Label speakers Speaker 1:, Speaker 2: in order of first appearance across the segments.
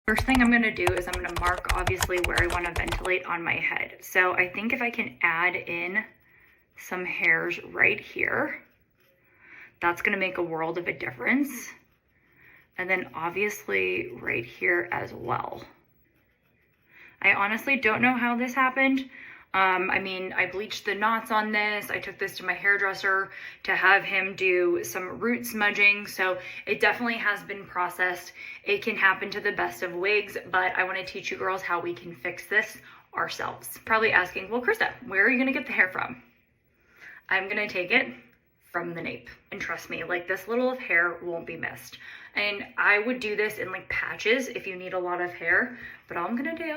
Speaker 1: First thing I'm gonna do is I'm gonna mark obviously where I wanna ventilate on my head. So I think if I can add in some hairs right here, that's gonna make a world of a difference. And then obviously right here as well. I honestly don't know how this happened. I mean, I bleached the knots on this. I took this to my hairdresser to have him do some root smudging. So it definitely has been processed. It can happen to the best of wigs, but I want to teach you girls how we can fix this ourselves. Probably asking, well, Krista, where are you going to get the hair from? I'm going to take it from the nape. And trust me, like this little of hair won't be missed. And I would do this in like patches if you need a lot of hair, but all I'm going to do,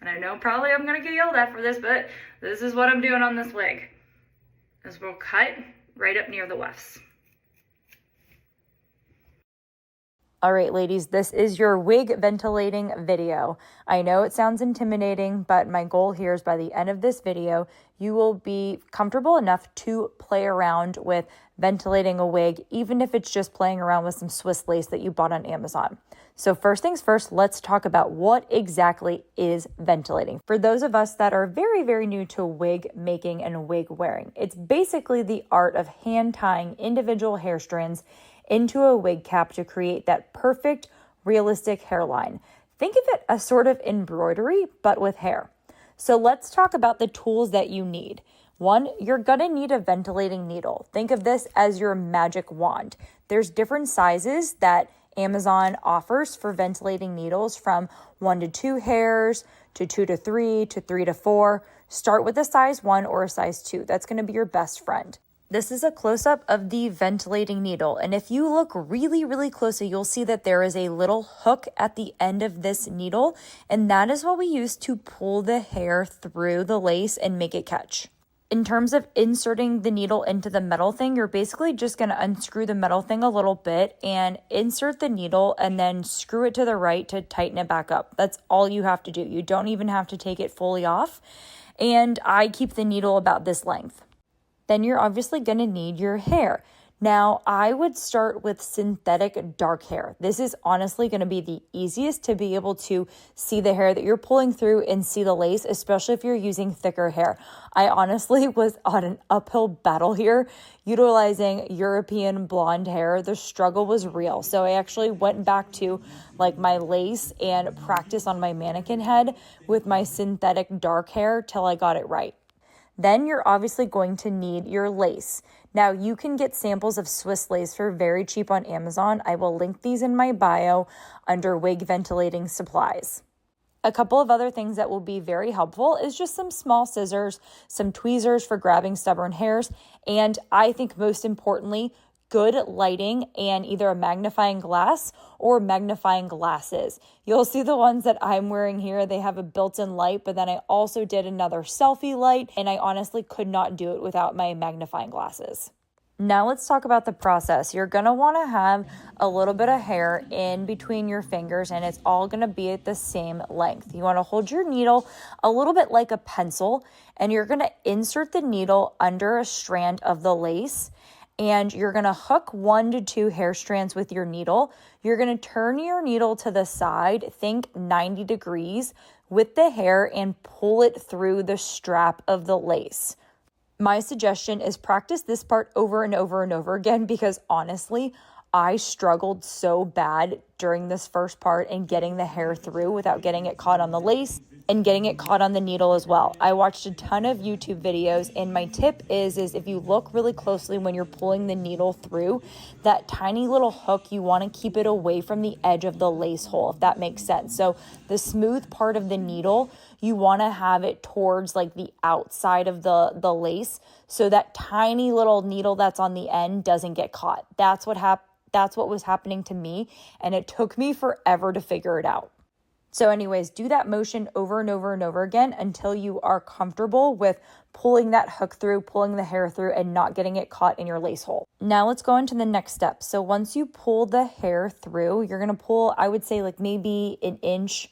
Speaker 1: and I know probably I'm gonna get yelled at for this, but this is what I'm doing on this wig, is we'll cut right up near the wefts.
Speaker 2: All right, ladies, this is your wig ventilating video. I know it sounds intimidating, but my goal here is by the end of this video, you will be comfortable enough to play around with ventilating a wig, even if it's just playing around with some Swiss lace that you bought on Amazon. So first things first, let's talk about what exactly is ventilating. For those of us that are very, very new to wig making and wig wearing, it's basically the art of hand tying individual hair strands into a wig cap to create that perfect, realistic hairline. Think of it as sort of embroidery, but with hair. So let's talk about the tools that you need. One, you're gonna need a ventilating needle. Think of this as your magic wand. There's different sizes that Amazon offers for ventilating needles, from 1 to 2 hairs to 2 to 3 to 3 to 4. Start with a size 1 or a size 2. That's gonna be your best friend. This is a close-up of the ventilating needle, and if you look really, really closely, you'll see that there is a little hook at the end of this needle, and that is what we use to pull the hair through the lace and make it catch. In terms of inserting the needle into the metal thing, you're basically just going to unscrew the metal thing a little bit and insert the needle and then screw it to the right to tighten it back up. That's all you have to do. You don't even have to take it fully off. And I keep the needle about this length. Then you're obviously going to need your hair. Now, I would start with synthetic dark hair. This is honestly going to be the easiest to be able to see the hair that you're pulling through and see the lace, especially if you're using thicker hair. I honestly was on an uphill battle here utilizing European blonde hair. The struggle was real. So I actually went back to like my lace and practice on my mannequin head with my synthetic dark hair till I got it right. Then you're obviously going to need your lace. Now, you can get samples of Swiss lace for very cheap on Amazon. I will link these in my bio under wig ventilating supplies. A couple of other things that will be very helpful is just some small scissors, some tweezers for grabbing stubborn hairs, and I think most importantly, good lighting and either a magnifying glass or magnifying glasses. You'll see the ones that I'm wearing here, they have a built-in light, but then I also did another selfie light, and I honestly could not do it without my magnifying glasses. Now let's talk about the process. You're going to want to have a little bit of hair in between your fingers, and it's all going to be at the same length. You want to hold your needle a little bit like a pencil, and you're going to insert the needle under a strand of the lace, and you're going to hook 1 to 2 hair strands with your needle. You're going to turn your needle to the side, think 90 degrees, with the hair and pull it through the strap of the lace. My suggestion is practice this part over and over and over again, because honestly, I struggled so bad during this first part and getting the hair through without getting it caught on the lace and getting it caught on the needle as well. I watched a ton of YouTube videos, and my tip is if you look really closely when you're pulling the needle through, that tiny little hook, you want to keep it away from the edge of the lace hole, if that makes sense. So the smooth part of the needle, you want to have it towards like the outside of the lace, so that tiny little needle that's on the end doesn't get caught. That's what was happening to me, and it took me forever to figure it out. So anyways, do that motion over and over and over again until you are comfortable with pulling that hook through, pulling the hair through, and not getting it caught in your lace hole. Now let's go into the next step. So once you pull the hair through, you're going to pull, I would say like maybe an inch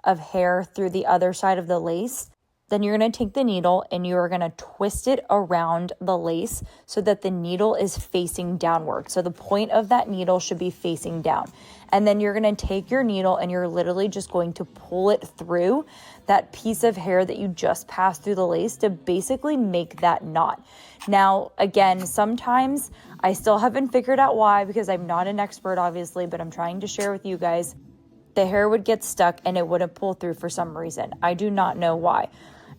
Speaker 2: of hair through the other side of the lace. Then you're going to take the needle and you are going to twist it around the lace so that the needle is facing downward. So the point of that needle should be facing down. And then you're going to take your needle and you're literally just going to pull it through that piece of hair that you just passed through the lace to basically make that knot. Now, again, sometimes I still haven't figured out why, because I'm not an expert, obviously, but I'm trying to share with you guys. The hair would get stuck and it wouldn't pull through for some reason. I do not know why.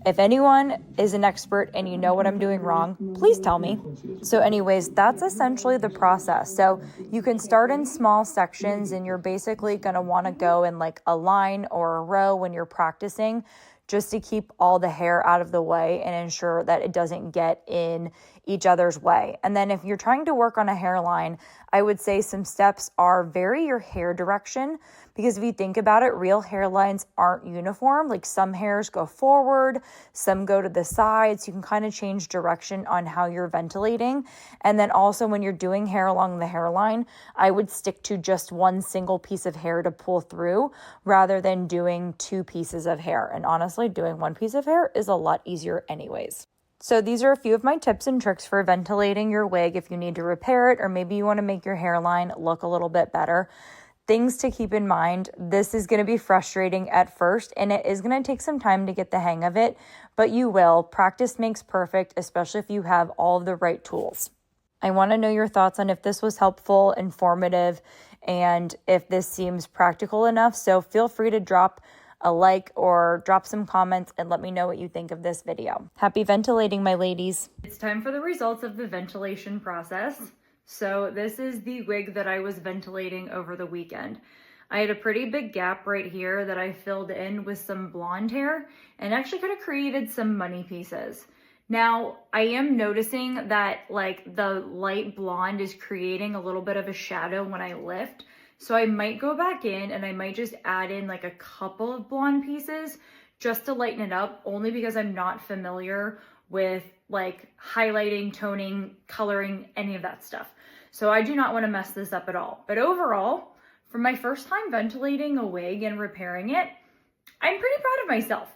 Speaker 2: If anyone is an expert and you know what I'm doing wrong, please tell me. So anyways, that's essentially the process. So you can start in small sections and you're basically going to want to go in like a line or a row when you're practicing, just to keep all the hair out of the way and ensure that it doesn't get in each other's way. And then if you're trying to work on a hairline, I would say some steps are vary your hair direction, because if you think about it, real hairlines aren't uniform. Like some hairs go forward, some go to the sides. You can kind of change direction on how you're ventilating. And then also when you're doing hair along the hairline, I would stick to just one single piece of hair to pull through rather than doing two pieces of hair. And honestly, doing one piece of hair is a lot easier anyways. So these are a few of my tips and tricks for ventilating your wig if you need to repair it, or maybe you want to make your hairline look a little bit better. Things to keep in mind: this is going to be frustrating at first, and it is going to take some time to get the hang of it, but you will. Practice makes perfect, especially if you have all of the right tools. I want to know your thoughts on if this was helpful, informative, and if this seems practical enough. So feel free to drop a like or drop some comments and let me know what you think of this video. Happy ventilating, my ladies. It's time for the results of the ventilation process. So this is the wig that I was ventilating over the weekend. I had a pretty big gap right here that I filled in with some blonde hair and actually could have created some money pieces. Now, I am noticing that like the light blonde is creating a little bit of a shadow when I lift. So I might go back in and I might just add in like a couple of blonde pieces just to lighten it up, only because I'm not familiar with like highlighting, toning, coloring, any of that stuff. So I do not want to mess this up at all. But overall, for my first time ventilating a wig and repairing it, I'm pretty proud of myself.